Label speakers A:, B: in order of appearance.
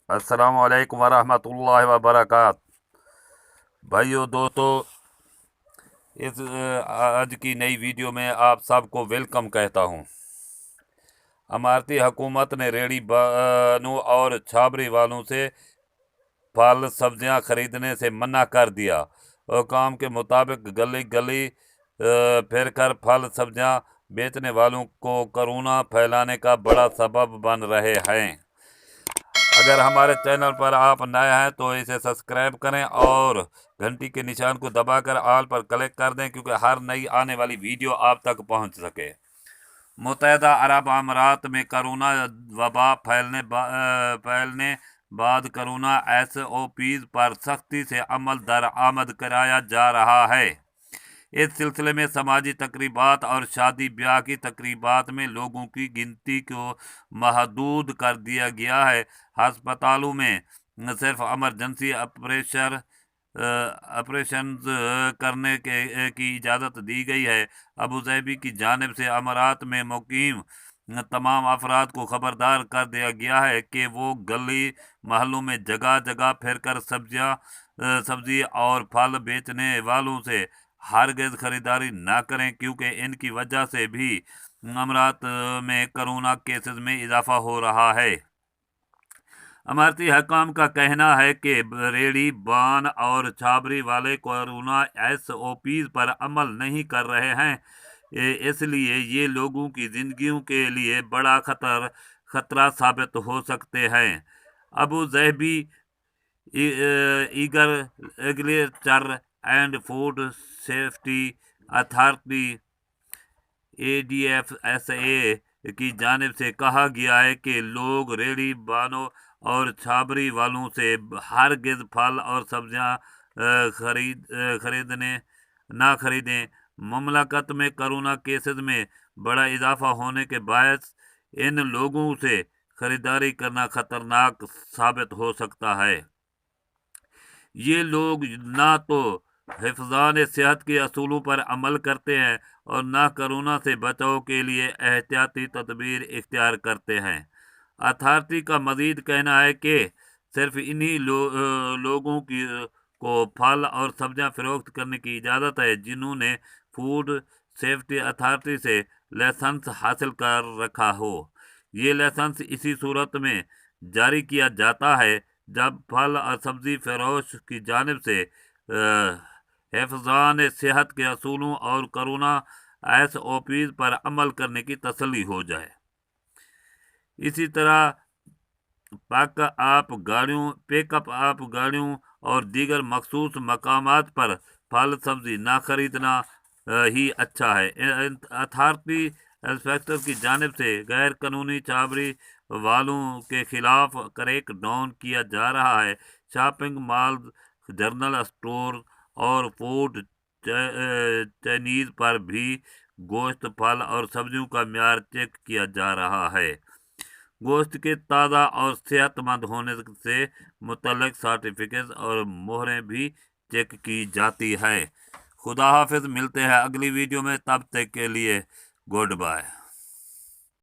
A: अस्सलाम वालेकुम वरहमतुल्लाहि वबरकात। भाइयों दोस्तों, इस आज की नई वीडियो में आप सबको वेलकम कहता हूँ। अमारती हुकूमत ने रेहड़ी वालों और छाबरी वालों से फल सब्जियां खरीदने से मना कर दिया। हुकाम के मुताबिक गली गली फिर कर फल सब्जियां बेचने वालों को कोरोना फैलाने का बड़ा सबब बन रहे हैं। अगर हमारे चैनल पर आप नए हैं तो इसे सब्सक्राइब करें और घंटी के निशान को दबाकर ऑल पर क्लिक कर दें, क्योंकि हर नई आने वाली वीडियो आप तक पहुंच सके। मुत्तहदा अरब अमारात में कोरोना वबा फैलने बाद कोरोना SOPs पर सख्ती से अमल दरामद कराया जा रहा है। इस सिलसिले में समाजी तकरीबात और शादी ब्याह की तकरीबात में लोगों की गिनती को महदूद कर दिया गया है। हस्पतालों में सिर्फ इमरजेंसी ऑपरेशन करने की इजाज़त दी गई है। अबू धाबी की जानिब से अमारात में मुकीम तमाम अफराद को खबरदार कर दिया गया है कि वो गली महलों में जगह जगह फिर कर सब्जी और फल बेचने वालों से हरगिज़ खरीदारी ना करें, क्योंकि इनकी वजह से भी अमारात में कोरोना केसेस में इजाफा हो रहा है। अमारती हकाम का कहना है कि रेहड़ी बान और छाबरी वाले कोरोना SOPs पर अमल नहीं कर रहे हैं, इसलिए ये लोगों की जिंदगियों के लिए बड़ा खतरा साबित हो सकते हैं। Abu Dhabi eager agriculture and food safety authority ADFSA की जानिब से कहा गया है कि लोग रेहड़ी बानों और छाबरी वालों से हरगिज़ फल और सब्जियां खरीदें। मुमलकत में कोरोना केसेस में बड़ा इजाफा होने के बायस इन लोगों से खरीदारी करना खतरनाक साबित हो सकता है। ये लोग ना तो हिफाज़ान सेहत के असूलों पर अमल करते हैं और ना कोरोना से बचाव के लिए एहतियाती तदबीर इख्तियार करते हैं। अथॉरिटी का मजीद कहना है कि सिर्फ इन्हीं लोगों को फल और सब्जियां फरोख्त करने की इजाज़त है जिन्होंने फूड सेफ्टी अथॉरिटी से लाइसेंस हासिल कर रखा हो। ये लाइसेंस इसी सूरत में जारी किया जाता है जब फल और सब्जी फरोश की जानिब से हिफाज़ान सेहत के असूलों और कोरोना SOPs पर अमल करने की तसल्ली हो जाए। इसी तरह पिकअप आप गाड़ियों और दीगर मखसूस मकामात पर फल सब्जी ना खरीदना ही अच्छा है। अथॉरिटी इंस्पेक्टर की जानिब से गैर कानूनी छाबरी वालों के खिलाफ क्रैक डाउन किया जा रहा है। शॉपिंग मॉल, जनरल स्टोर और फूड चैनीज पर भी गोश्त, फल और सब्जियों का म्यार चेक किया जा रहा है। गोश्त के ताज़ा और सेहतमंद होने से मुतल्लिक सर्टिफिकेट और मोहरें भी चेक की जाती है। खुदा हाफिज, मिलते हैं अगली वीडियो में, तब तक के लिए गुड बाय।